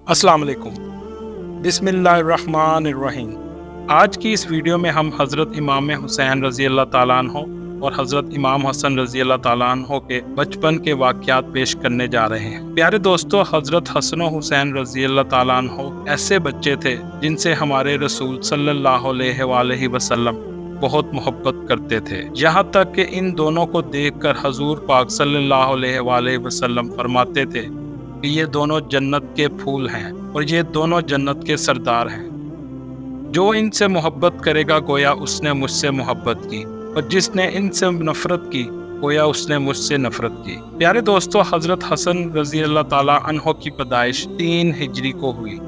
السلام علیکم۔ بسم اللہ الرحمن الرحیم۔ آج کی اس ویڈیو میں ہم حضرت امام حسین رضی اللہ تعالیٰ عنہ اور حضرت امام حسن رضی اللہ تعالیٰ عنہ کے بچپن کے واقعات پیش کرنے جا رہے ہیں۔ پیارے دوستو، حضرت حسن و حسین رضی اللہ تعالیٰ عنہ ایسے بچے تھے جن سے ہمارے رسول صلی اللہ علیہ وآلہ وسلم بہت محبت کرتے تھے، یہاں تک کہ ان دونوں کو دیکھ کر حضور پاک صلی اللہ علیہ وآلہ وسلم فرماتے تھے کہ یہ دونوں جنت کے پھول ہیں اور یہ دونوں جنت کے سردار ہیں۔ جو ان سے محبت کرے گا گویا اس نے مجھ سے محبت کی، اور جس نے ان سے نفرت کی گویا اس نے مجھ سے نفرت کی۔ پیارے دوستو، حضرت حسن رضی اللہ تعالیٰ عنہ کی پیدائش 3 ہجری کو ہوئی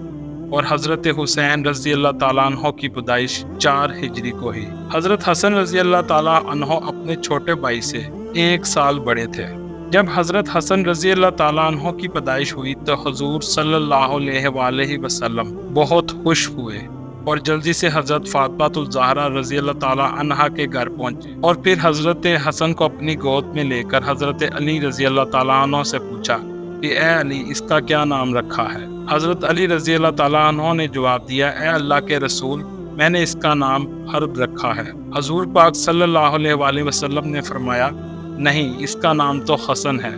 اور حضرت حسین رضی اللہ تعالیٰ عنہ کی پیدائش 4 ہجری کو ہوئی۔ حضرت حسن رضی اللہ تعالیٰ عنہ اپنے چھوٹے بھائی سے 1 سال بڑے تھے۔ جب حضرت حسن رضی اللہ تعالیٰ عنہ کی پیدائش ہوئی تو حضور صلی اللہ علیہ وآلہ وسلم بہت خوش ہوئے اور جلدی سے حضرت فاطمہ الزہرا رضی اللہ تعالیٰ عنہا کے گھر پہنچے، اور پھر حضرت حسن کو اپنی گود میں لے کر حضرت علی رضی اللہ تعالیٰ عنہ سے پوچھا کہ اے علی، اس کا کیا نام رکھا ہے؟ حضرت علی رضی اللہ تعالیٰ عنہ نے جواب دیا، اے اللہ کے رسول، میں نے اس کا نام حرب رکھا ہے۔ حضور پاک صلی اللہ علیہ وآلہ وسلم نے فرمایا، نہیں، اس کا نام تو حسن ہے۔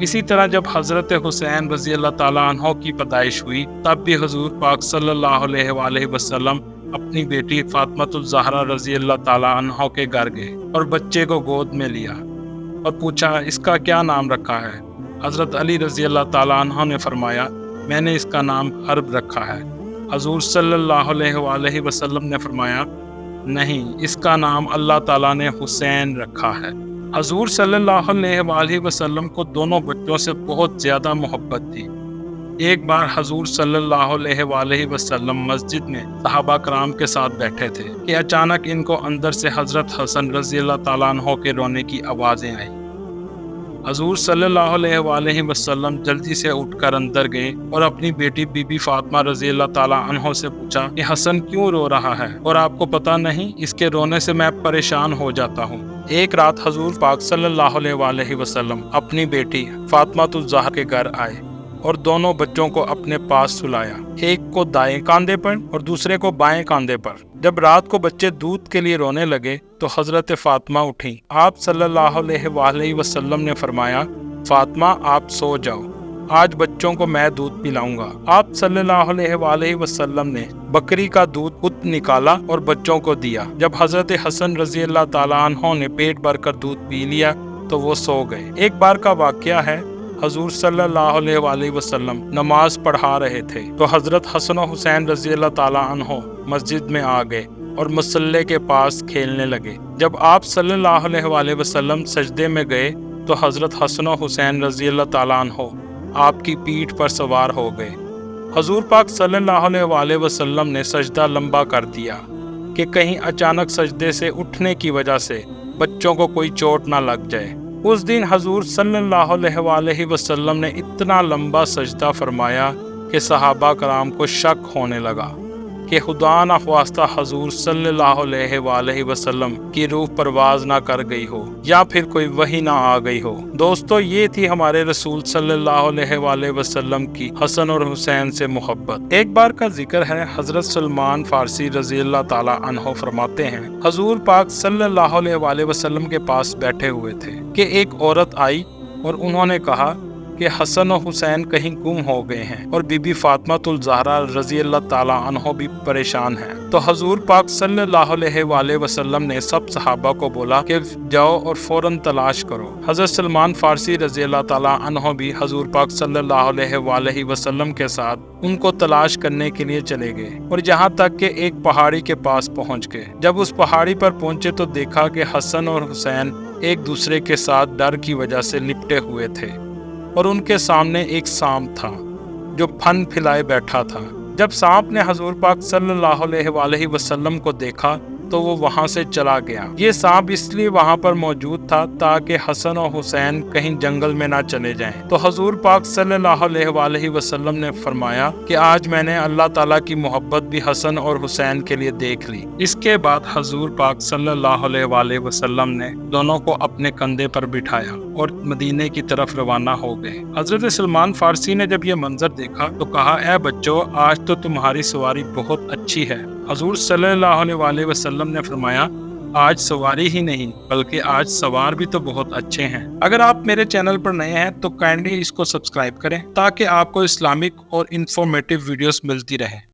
اسی طرح جب حضرت حسین رضی اللہ تعالیٰ عنہ کی پیدائش ہوئی تب بھی حضور پاک صلی اللہ علیہ وآلہ وسلم اپنی بیٹی فاطمہ الزہرا رضی اللہ تعالیٰ عنہ کے گھر گئے اور بچے کو گود میں لیا اور پوچھا، اس کا کیا نام رکھا ہے؟ حضرت علی رضی اللہ تعالیٰ عنہ نے فرمایا، میں نے اس کا نام حرب رکھا ہے۔ حضور صلی اللہ علیہ وآلہ وسلم نے فرمایا، نہیں، اس کا نام اللہ تعالیٰ نے حسین رکھا ہے۔ حضور صلی اللہ علیہ وآلہ وسلم کو دونوں بچوں سے بہت زیادہ محبت تھی۔ ایک بار حضور صلی اللہ علیہ وآلہ وسلم مسجد میں صحابہ کرام کے ساتھ بیٹھے تھے کہ اچانک ان کو اندر سے حضرت حسن رضی اللہ تعالیٰ عنہ کے رونے کی آوازیں آئیں۔ حضور صلی اللہ علیہ وآلہ وسلم جلدی سے اٹھ کر اندر گئے اور اپنی بیٹی بی بی فاطمہ رضی اللہ تعالیٰ عنہ سے پوچھا کہ حسن کیوں رو رہا ہے، اور آپ کو پتہ نہیں اس کے رونے سے میں پریشان ہو جاتا ہوں۔ ایک رات حضور پاک صلی اللہ علیہ وآلہ وسلم اپنی بیٹی فاطمہ الزہرا کے گھر آئے اور دونوں بچوں کو اپنے پاس سلایا، ایک کو دائیں کاندھے پر اور دوسرے کو بائیں کاندھے پر۔ جب رات کو بچے دودھ کے لیے رونے لگے تو حضرت فاطمہ اٹھیں۔ آپ صلی اللہ علیہ وآلہ وسلم نے فرمایا، فاطمہ، آپ سو جاؤ، آج بچوں کو میں دودھ پلاؤں گا۔ آپ صلی اللہ علیہ وآلہ وسلم نے بکری کا دودھ خود نکالا اور بچوں کو دیا۔ جب حضرت حسن رضی اللہ تعالیٰ عنہ نے پیٹ بھر کر دودھ پی لیا تو وہ سو گئے۔ ایک بار کا واقعہ ہے، حضور صلی اللہ علیہ وآلہ وسلم نماز پڑھا رہے تھے تو حضرت حسن و حسین رضی اللہ تعالیٰ عنہ مسجد میں آ گئے اور مصلی کے پاس کھیلنے لگے۔ جب آپ صلی اللہ علیہ وآلہ وسلم سجدے میں گئے تو حضرت حسن و حسین رضی اللہ تعالیٰ عنہ آپ کی پیٹھ پر سوار ہو گئے۔ حضور پاک صلی اللہ علیہ وآلہ وسلم نے سجدہ لمبا کر دیا کہ کہیں اچانک سجدے سے اٹھنے کی وجہ سے بچوں کو کوئی چوٹ نہ لگ جائے۔ اس دن حضور صلی اللہ علیہ وآلہ وسلم نے اتنا لمبا سجدہ فرمایا کہ صحابہ کرام کو شک ہونے لگا کہ خدا نخواستہ حضور صلی اللہ علیہ وآلہ وسلم کی روح پرواز نہ کر گئی ہو یا پھر کوئی وحی نہ آ گئی ہو۔ دوستو، یہ تھی ہمارے رسول صلی اللہ علیہ وآلہ وسلم کی حسن اور حسین سے محبت۔ ایک بار کا ذکر ہے، حضرت سلمان فارسی رضی اللہ تعالیٰ عنہ فرماتے ہیں، حضور پاک صلی اللہ علیہ وآلہ وسلم کے پاس بیٹھے ہوئے تھے کہ ایک عورت آئی اور انہوں نے کہا کہ حسن و حسین کہیں گم ہو گئے ہیں اور بی بی فاطمہ الزہرا رضی اللہ تعالیٰ عنہ بھی پریشان ہیں۔ تو حضور پاک صلی اللہ علیہ وآلہ وسلم نے سب صحابہ کو بولا کہ جاؤ اور فوراً تلاش کرو۔ حضرت سلمان فارسی رضی اللہ تعالیٰ عنہ بھی حضور پاک صلی اللہ علیہ وآلہ وسلم کے ساتھ ان کو تلاش کرنے کے لیے چلے گئے اور یہاں تک کہ ایک پہاڑی کے پاس پہنچ گئے۔ جب اس پہاڑی پر پہنچے تو دیکھا کہ حسن اور حسین ایک دوسرے کے ساتھ ڈر کی وجہ سے لپٹے ہوئے تھے اور ان کے سامنے ایک سانپ تھا جو پھن پھلائے بیٹھا تھا۔ جب سانپ نے حضور پاک صلی اللہ علیہ وآلہ وسلم کو دیکھا تو وہ وہاں سے چلا گیا۔ یہ سانپ اس لیے وہاں پر موجود تھا تاکہ حسن اور حسین کہیں جنگل میں نہ چلے جائیں۔ تو حضور پاک صلی اللہ علیہ وآلہ وسلم نے فرمایا کہ آج میں نے اللہ تعالیٰ کی محبت بھی حسن اور حسین کے لیے دیکھ لی۔ اس کے بعد حضور پاک صلی اللہ علیہ وآلہ وسلم نے دونوں کو اپنے کندھے پر بٹھایا اور مدینے کی طرف روانہ ہو گئے۔ حضرت سلمان فارسی نے جب یہ منظر دیکھا تو کہا، اے بچوں، آج تو تمہاری سواری بہت اچھی ہے۔ حضور صلی اللہ علیہ وآلہ وسلم نے فرمایا، آج سواری ہی نہیں بلکہ آج سوار بھی تو بہت اچھے ہیں۔ اگر آپ میرے چینل پر نئے ہیں تو کائنڈلی اس کو سبسکرائب کریں تاکہ آپ کو اسلامک اور انفارمیٹیو ویڈیوز ملتی رہے۔